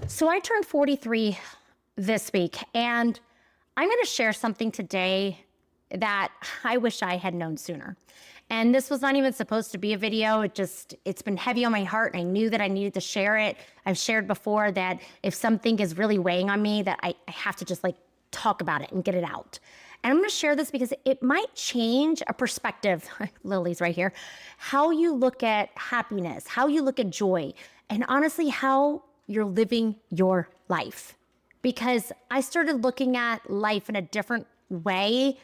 So I turned 43 this week, and I'm going to share something today that I wish I had known sooner. And this was not even supposed to be a video. It's been heavy on my heart, and I knew that I needed to share it. I've shared before that if something is really weighing on me, that I have to just talk about it and get it out. And I'm going to share this because it might change a perspective, Lily's right here, how you look at happiness, how you look at joy, and honestly, how you're living your life. Because I started looking at life in a different way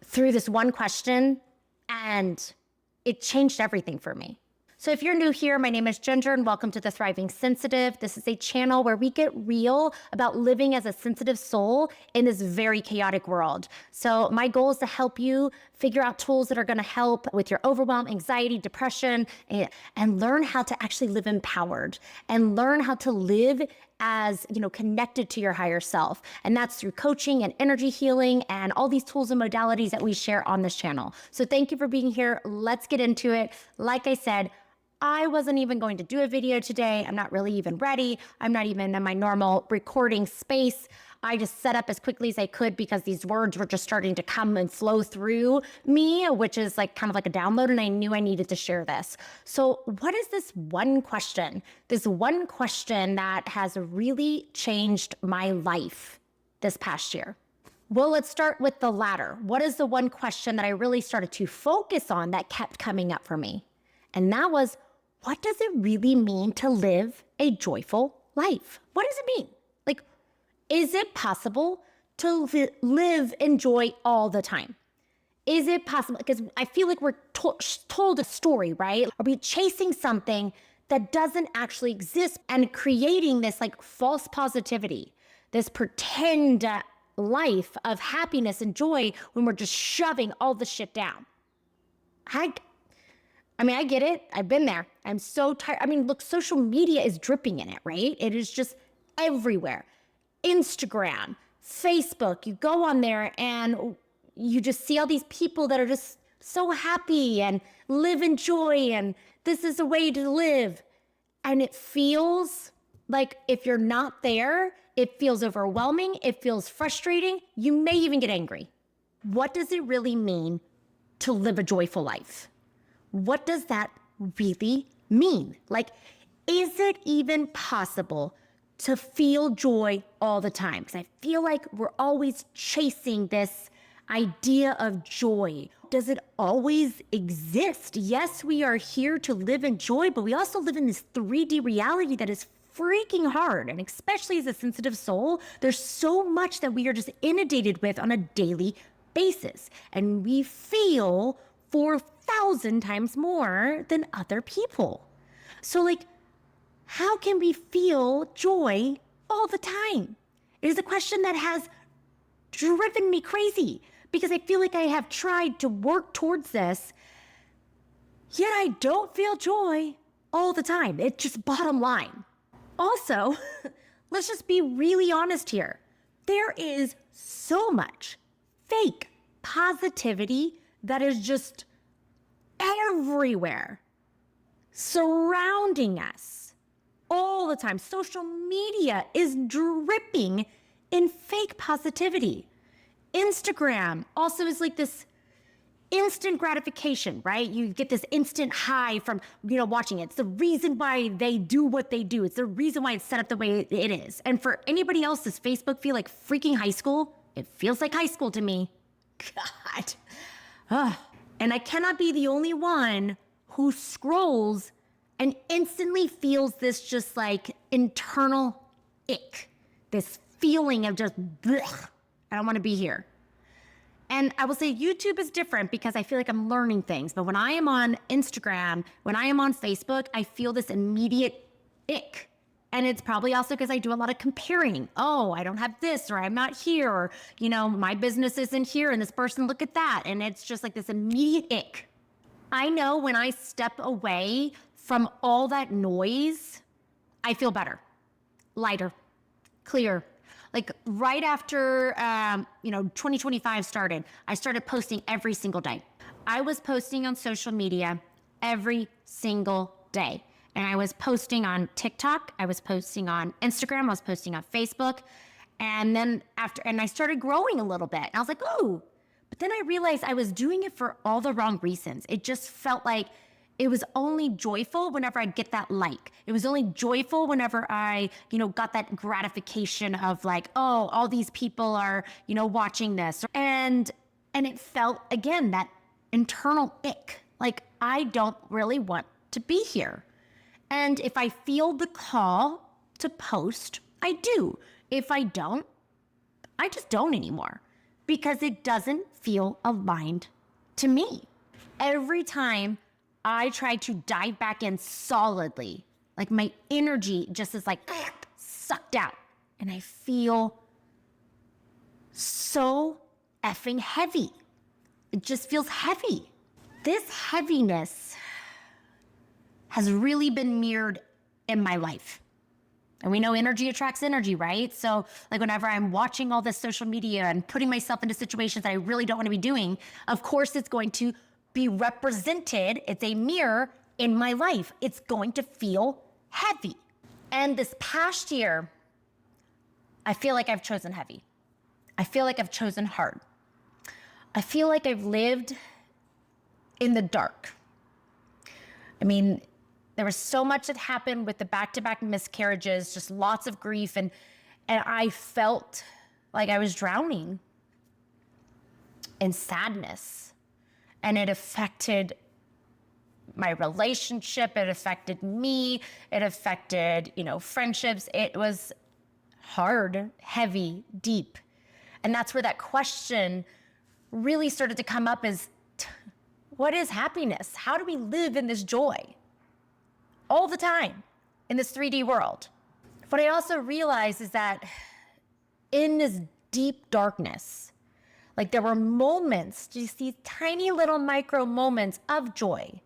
through this one question, and it changed everything for me. So if you're new here, my name is Ginger, and welcome to The Thriving Sensitive. This is a channel where we get real about living as a sensitive soul in this very chaotic world. So my goal is to help you figure out tools that are going to help with your overwhelm, anxiety, depression, and learn how to actually live empowered and learn how to live as, connected to your higher self. And that's through coaching and energy healing and all these tools and modalities that we share on this channel. So thank you for being here. Let's get into it. Like I said, I wasn't even going to do a video today. I'm not really even ready. I'm not even in my normal recording space. I just set up as quickly as I could because these words were just starting to come and flow through me, which is kind of like a download, and I knew I needed to share this. So what is this one question? This one question that has really changed my life this past year? Well, let's start with the latter. What is the one question that I really started to focus on that kept coming up for me? And that was, what does it really mean to live a joyful life? What does it mean? Is it possible to live in joy all the time? Is it possible? Because I feel like we're told a story, right? Are we chasing something that doesn't actually exist and creating this false positivity, this pretend life of happiness and joy when we're just shoving all the shit down? I get it. I've been there. I'm so tired. Look, social media is dripping in it, right? It is just everywhere. Instagram, Facebook, you go on there and you just see all these people that are just so happy and live in joy, and this is a way to live. And it feels like if you're not there, it feels overwhelming. It feels frustrating. You may even get angry. What does it really mean to live a joyful life? What does that really mean? Is it even possible to feel joy all the time? Because I feel like we're always chasing this idea of joy. Does it always exist? Yes, we are here to live in joy, but we also live in this 3D reality that is freaking hard. And especially as a sensitive soul, there's so much that we are just inundated with on a daily basis. And we feel 4,000 times more than other people. So how can we feel joy all the time? It is a question that has driven me crazy because I feel like I have tried to work towards this, yet I don't feel joy all the time. It's just bottom line. Also, let's just be really honest here. There is so much fake positivity that is just everywhere, surrounding us all the time. Social media is dripping in fake positivity. Instagram also is this instant gratification, right? You get this instant high from, watching it. It's the reason why they do what they do. It's the reason why it's set up the way it is. And for anybody else, does Facebook feel like freaking high school? It feels like high school to me. God. Ugh. And I cannot be the only one who scrolls and instantly feels this just internal ick, this feeling of just, blech, I don't want to be here. And I will say YouTube is different because I feel like I'm learning things. But when I am on Instagram, when I am on Facebook, I feel this immediate ick. And it's probably also because I do a lot of comparing. Oh, I don't have this, or I'm not here, or, my business isn't here, and this person, look at that. And it's just this immediate ick. I know when I step away from all that noise, I feel better, lighter, clear. Right after, 2025 started, I started posting every single day. I was posting on social media every single day. And I was posting on TikTok, I was posting on Instagram, I was posting on Facebook. And then I started growing a little bit. And I was like, oh, but then I realized I was doing it for all the wrong reasons. It just felt like it was only joyful whenever I'd get that like. It was only joyful whenever I, got that gratification of like, oh, all these people are, watching this. And it felt, again, that internal ick. Like, I don't really want to be here. And if I feel the call to post, I do. If I don't, I just don't anymore because it doesn't feel aligned to me. Every time I try to dive back in solidly, like my energy just is like sucked out and I feel so effing heavy. It just feels heavy. This heaviness has really been mirrored in my life. And we know energy attracts energy, right? So like whenever I'm watching all this social media and putting myself into situations that I really don't want to be doing, of course it's going to be represented. It's a mirror in my life. It's going to feel heavy. And this past year, I feel like I've chosen heavy. I feel like I've chosen hard. I feel like I've lived in the dark. I mean, there was so much that happened with the back-to-back miscarriages, just lots of grief, and I felt like I was drowning in sadness. And it affected my relationship, it affected me, it affected, friendships. It was hard, heavy, deep. And that's where that question really started to come up is, what is happiness? How do we live in this joy? All the time in this 3D world. What I also realized is that in this deep darkness, like there were moments, just these tiny little micro moments of joy.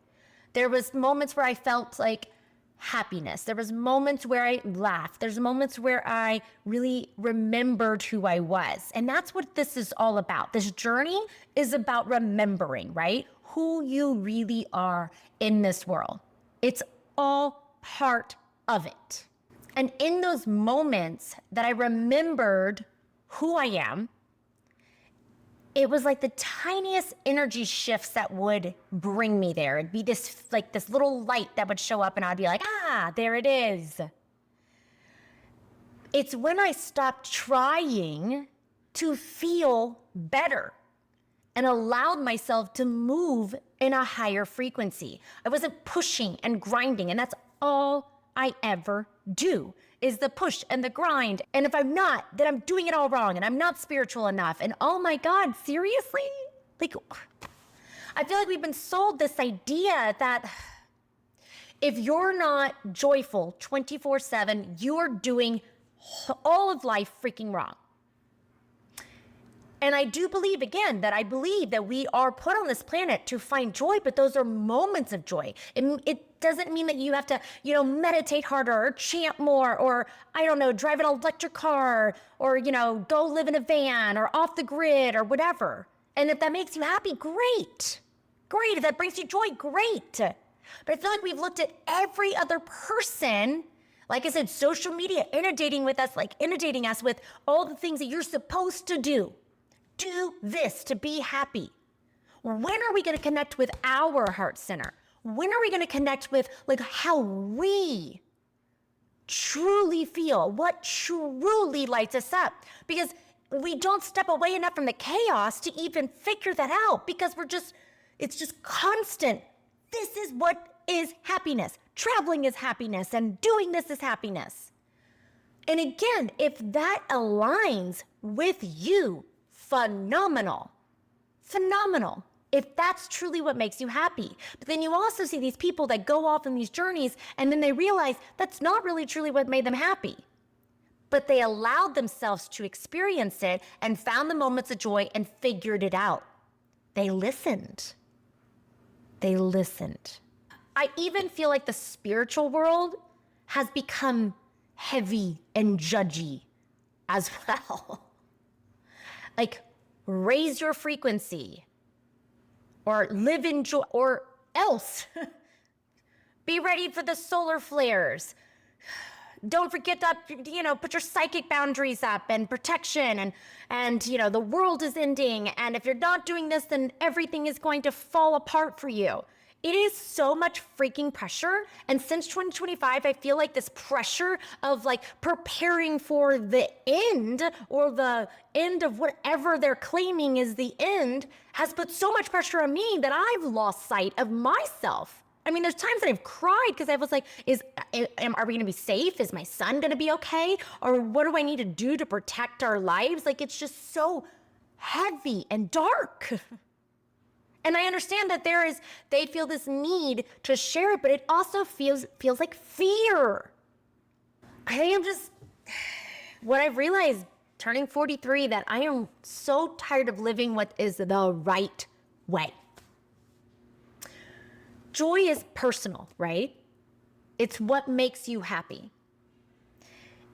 There was moments where I felt like happiness. There was moments where I laughed. There's moments where I really remembered who I was. And that's what this is all about. This journey is about remembering, right? Who you really are in this world. It's all part of it. And in those moments that I remembered who I am, it was like the tiniest energy shifts that would bring me there. It'd be this little light that would show up and I'd be like, there it is. It's when I stopped trying to feel better and allowed myself to move in a higher frequency. I wasn't pushing and grinding, and that's all I ever do is the push and the grind. And if I'm not, then I'm doing it all wrong and I'm not spiritual enough. And oh my God, seriously? Like, I feel like we've been sold this idea that if you're not joyful 24/7, you're doing all of life freaking wrong. And I do believe, again, I believe that we are put on this planet to find joy, but those are moments of joy. It doesn't mean that you have to, meditate harder or chant more or, I don't know, drive an electric car or, go live in a van or off the grid or whatever. And if that makes you happy, great. Great. If that brings you joy, great. But I feel like we've looked at every other person, like I said, social media inundating us with all the things that you're supposed to do. Do this to be happy. When are we going to connect with our heart center? When are we going to connect with how we truly feel, what truly lights us up? Because we don't step away enough from the chaos to even figure that out because it's just constant. This is what is happiness. Traveling is happiness and doing this is happiness. And again, if that aligns with you, phenomenal. If that's truly what makes you happy. But then you also see these people that go off on these journeys and then they realize that's not really truly what made them happy. But they allowed themselves to experience it and found the moments of joy and figured it out. They listened. I even feel like the spiritual world has become heavy and judgy as well. Like, raise your frequency or live in joy or else Be ready for the solar flares. Don't forget to, put your psychic boundaries up and protection and, the world is ending. And if you're not doing this, then everything is going to fall apart for you. It is so much freaking pressure. And since 2025, I feel like this pressure of like preparing for the end or the end of whatever they're claiming is the end has put so much pressure on me that I've lost sight of myself. I mean, there's times that I've cried because I was like, are we going to be safe? Is my son going to be okay? Or what do I need to do to protect our lives? Like, it's just so heavy and dark. And I understand that they feel this need to share it, but it also feels like fear. I think what I've realized turning 43, that I am so tired of living what is the right way. Joy is personal, right? It's what makes you happy.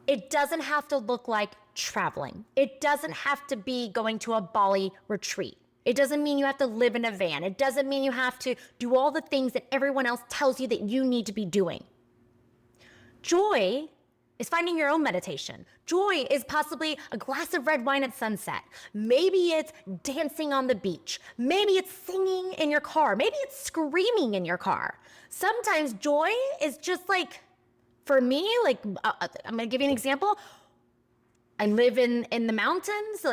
It doesn't have to look like traveling. It doesn't have to be going to a Bali retreat. It doesn't mean you have to live in a van. It doesn't mean you have to do all the things that everyone else tells you that you need to be doing. Joy is finding your own meditation. Joy is possibly a glass of red wine at sunset. Maybe it's dancing on the beach. Maybe it's singing in your car. Maybe it's screaming in your car. Sometimes joy is just like, for me, I'm gonna give you an example. I live in the mountains.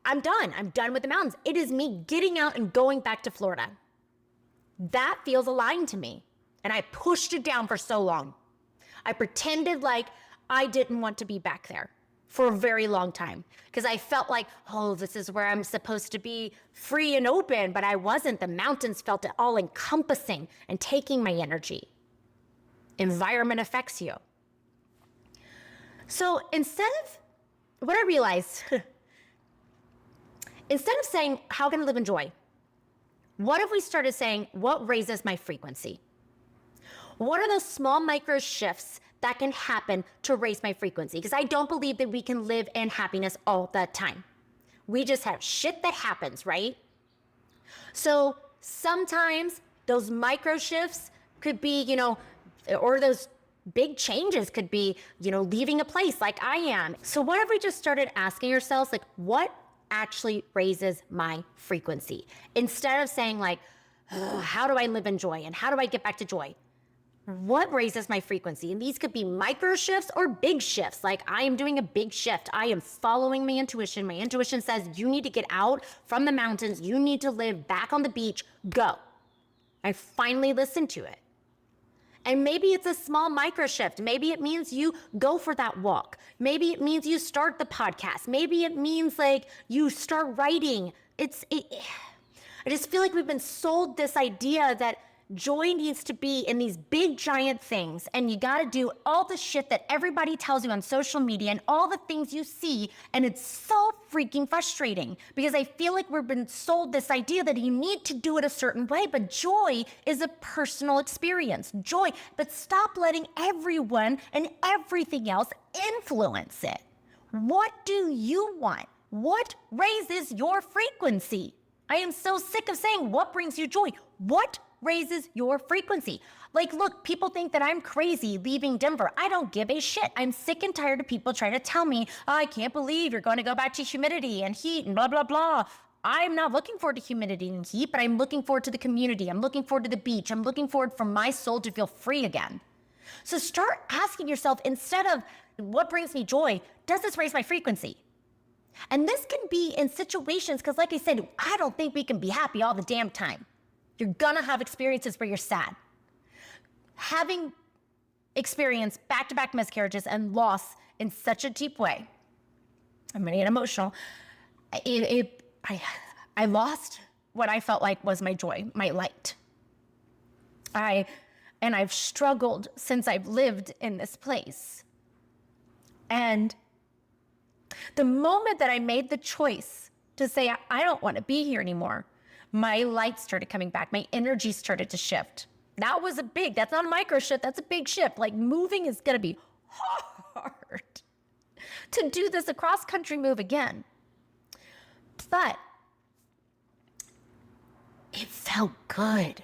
I'm done. I'm done with the mountains. It is me getting out and going back to Florida. That feels aligned to me. And I pushed it down for so long. I pretended like I didn't want to be back there for a very long time because I felt like, this is where I'm supposed to be free and open, but I wasn't. The mountains felt all encompassing and taking my energy. Environment affects you. So what I realized, instead of saying, how can I live in joy? What if we started saying, what raises my frequency? What are those small micro shifts that can happen to raise my frequency? Because I don't believe that we can live in happiness all the time. We just have shit that happens, right? So sometimes those micro shifts could be, or those big changes could be, leaving a place like I am. So what if we just started asking ourselves, like, what actually raises my frequency? Instead of saying like, how do I live in joy and how do I get back to joy? What raises my frequency? And these could be micro shifts or big shifts. Like I am doing a big shift. I am following my intuition. My intuition says you need to get out from the mountains. You need to live back on the beach. Go. I finally listened to it. And maybe it's a small micro shift. Maybe it means you go for that walk. Maybe it means you start the podcast. Maybe it means like you start writing. I just feel like we've been sold this idea that joy needs to be in these big giant things, and you got to do all the shit that everybody tells you on social media and all the things you see, and it's so freaking frustrating because I feel like we've been sold this idea that you need to do it a certain way, but joy is a personal experience. Joy, but stop letting everyone and everything else influence it. What do you want? What raises your frequency? I am so sick of saying what brings you joy. What raises your frequency? Like, look, people think that I'm crazy leaving Denver. I don't give a shit. I'm sick and tired of people trying to tell me, I can't believe you're going to go back to humidity and heat and blah, blah, blah. I'm not looking forward to humidity and heat, but I'm looking forward to the community. I'm looking forward to the beach. I'm looking forward for my soul to feel free again. So start asking yourself, instead of what brings me joy, does this raise my frequency? And this can be in situations, because like I said, I don't think we can be happy all the damn time. You're gonna have experiences where you're sad. Having experienced back-to-back miscarriages and loss in such a deep way, I'm gonna get emotional. I lost what I felt like was my joy, my light. I've struggled since I've lived in this place. And the moment that I made the choice to say, I don't want to be here anymore, my light started coming back. My energy started to shift. That's not a micro shift. That's a big shift. Like, moving is going to be hard to do this a cross country move again. But it felt good.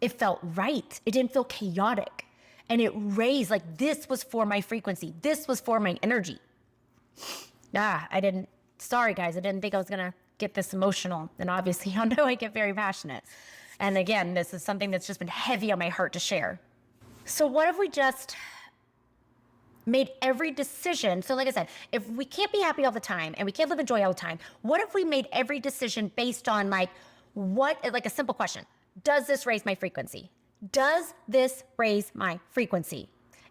It felt right. It didn't feel chaotic. And it raised, like, this was for my frequency. This was for my energy. Sorry guys, I didn't think I was gonna get this emotional. And obviously y'all know I get very passionate. And again, this is something that's just been heavy on my heart to share. So what if we just made every decision? So like I said, if we can't be happy all the time and we can't live in joy all the time, what if we made every decision based on like a simple question? Does this raise my frequency? Does this raise my frequency?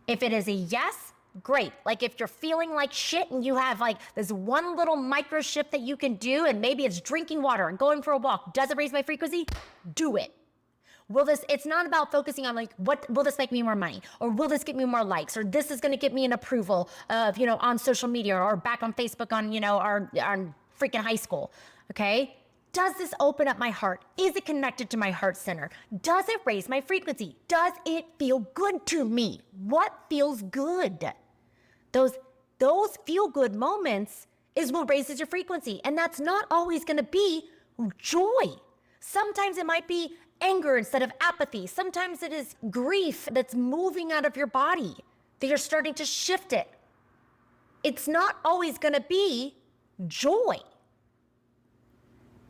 If it is a yes, great. Like if you're feeling like shit and you have like this one little micro shift that you can do, and maybe it's drinking water and going for a walk. Does it raise my frequency? Do it. It's not about focusing on like, what will this make me more money? Or will this get me more likes? Or this is going to get me an approval of, on social media or back on Facebook on freaking high school. Okay. Does this open up my heart? Is it connected to my heart center? Does it raise my frequency? Does it feel good to me? What feels good? Those feel good moments is what raises your frequency. And that's not always going to be joy. Sometimes it might be anger instead of apathy. Sometimes it is grief that's moving out of your body, that you're starting to shift it. It's not always going to be joy.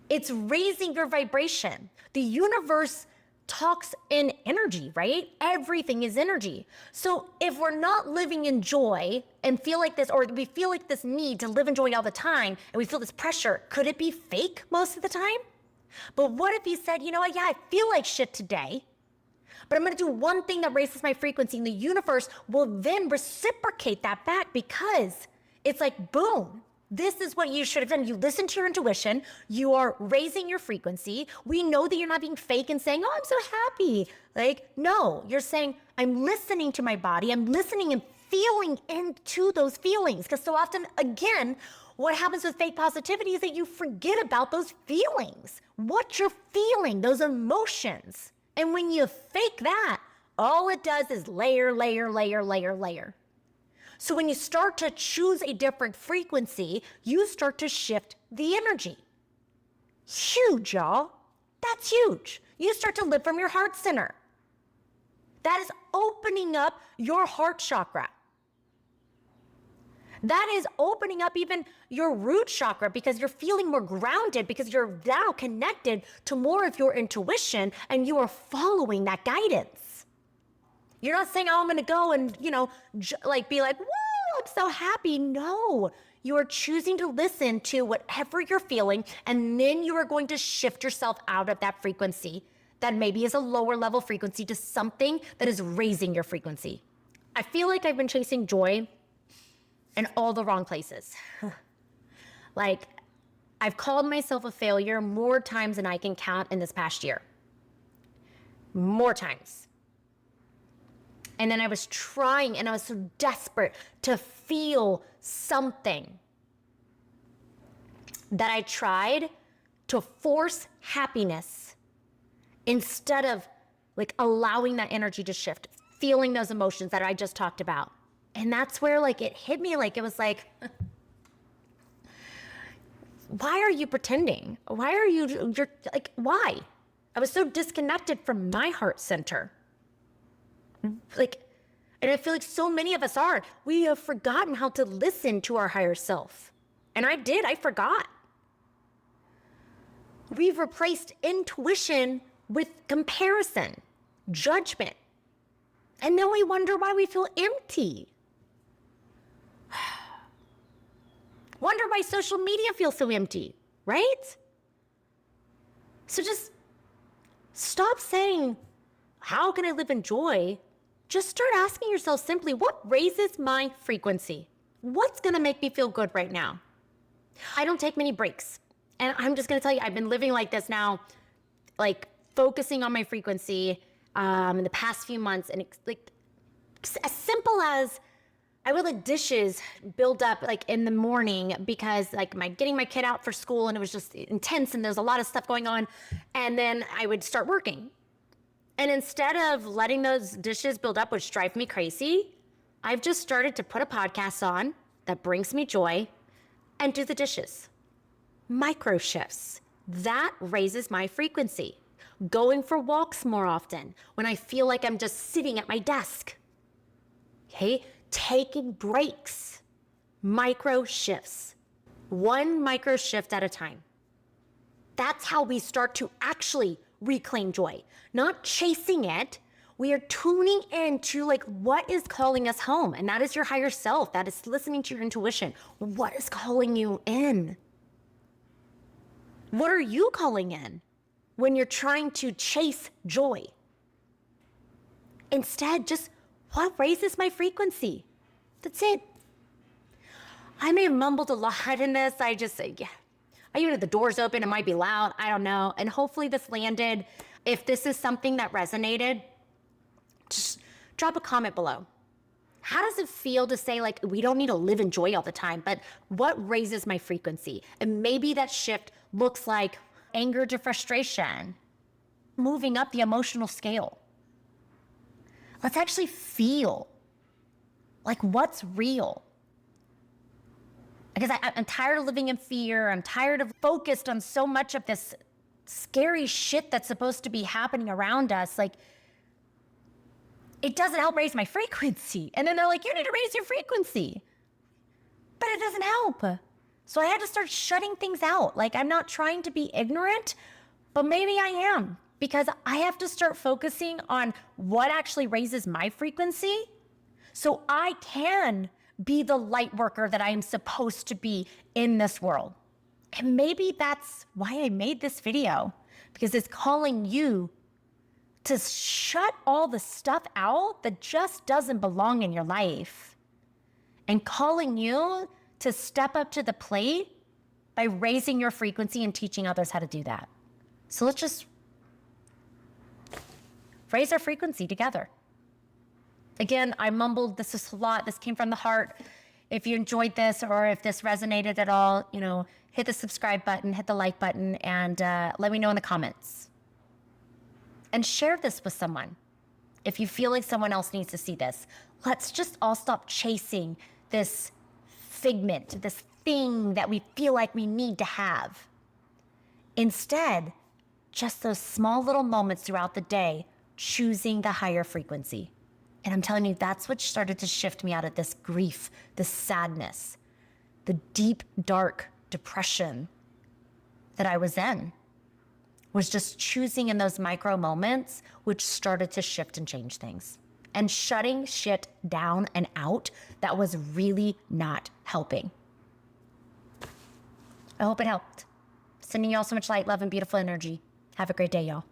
It's raising your vibration. The universe talks in energy, right? Everything is energy. So if we're not living in joy and feel like this, or we feel like this need to live in joy all the time, and we feel this pressure, could it be fake most of the time? But what if you said, yeah, I feel like shit today, but I'm going to do one thing that raises my frequency, and the universe will then reciprocate that back, because it's like, boom. This is what you should have done. You listen to your intuition. You are raising your frequency. We know that you're not being fake and saying, oh, I'm so happy. Like, no, you're saying, I'm listening to my body. I'm listening and feeling into those feelings. Because so often, again, what happens with fake positivity is that you forget about those feelings, what you're feeling, those emotions. And when you fake that, all it does is layer, layer, layer, layer, layer. So when you start to choose a different frequency, you start to shift the energy. Huge, y'all. That's huge. You start to live from your heart center. That is opening up your heart chakra. That is opening up even your root chakra, because you're feeling more grounded, because you're now connected to more of your intuition and you are following that guidance. You're not saying, oh, I'm going to go and, be like, whoa, I'm so happy. No, you are choosing to listen to whatever you're feeling, and then you are going to shift yourself out of that frequency that maybe is a lower level frequency to something that is raising your frequency. I feel like I've been chasing joy in all the wrong places. Like, I've called myself a failure more times than I can count in this past year. More times. And then I was trying, and I was so desperate to feel something that I tried to force happiness instead of like allowing that energy to shift, feeling those emotions that I just talked about. And that's where like it hit me, like it was like, why are you pretending? You're like, why? I was so disconnected from my heart center. And I feel like so many of us are. We have forgotten how to listen to our higher self. And I forgot. We've replaced intuition with comparison, judgment. And then we wonder why we feel empty. Wonder why social media feels so empty, right? So just stop saying, how can I live in joy? Just start asking yourself simply, what raises my frequency? What's gonna make me feel good right now? I don't take many breaks. And I'm just gonna tell you, I've been living like this now, like focusing on my frequency in the past few months. And it's like as simple as I would let dishes build up like in the morning, because like getting my kid out for school, and it was just intense and there's a lot of stuff going on. And then I would start working. And instead of letting those dishes build up, which drive me crazy, I've just started to put a podcast on that brings me joy and do the dishes. Micro shifts. That raises my frequency. going for walks more often, when I feel like I'm just sitting at my desk. Okay, taking breaks, micro shifts, one micro shift at a time. That's how we start to actually reclaim joy, not chasing it. We are tuning into like what is calling us home, and that is your higher self. That is listening to your intuition. What is calling you in? What are you calling in when you're trying to chase joy? Instead, just what raises my frequency? That's it. I may have mumbled a lot in this. I just say, yeah. I even had the doors open. It might be loud. I don't know. And hopefully this landed. If this is something that resonated, just drop a comment below. How does it feel to say, like, we don't need to live in joy all the time, but what raises my frequency? And maybe that shift looks like anger to frustration, moving up the emotional scale. Let's actually feel like what's real. Because I'm tired of living in fear. I'm tired of focused on so much of this scary shit that's supposed to be happening around us. Like, it doesn't help raise my frequency. And then they're like, you need to raise your frequency. But it doesn't help. So I had to start shutting things out. Like, I'm not trying to be ignorant, but maybe I am. Because I have to start focusing on what actually raises my frequency so I can be the light worker that I am supposed to be in this world. And maybe that's why I made this video, because it's calling you to shut all the stuff out that just doesn't belong in your life, and calling you to step up to the plate by raising your frequency and teaching others how to do that. So let's just raise our frequency together. Again, I mumbled, this is a lot. This came from the heart. If you enjoyed this or if this resonated at all, hit the subscribe button, hit the like button, and let me know in the comments. And share this with someone. If you feel like someone else needs to see this, let's just all stop chasing this figment, this thing that we feel like we need to have. Instead, just those small little moments throughout the day, choosing the higher frequency. And I'm telling you, that's what started to shift me out of this grief, this sadness, the deep, dark depression that I was in, was just choosing in those micro moments, which started to shift and change things. And shutting shit down and out that was really not helping. I hope it helped. Sending you all so much light, love, and beautiful energy. Have a great day, y'all.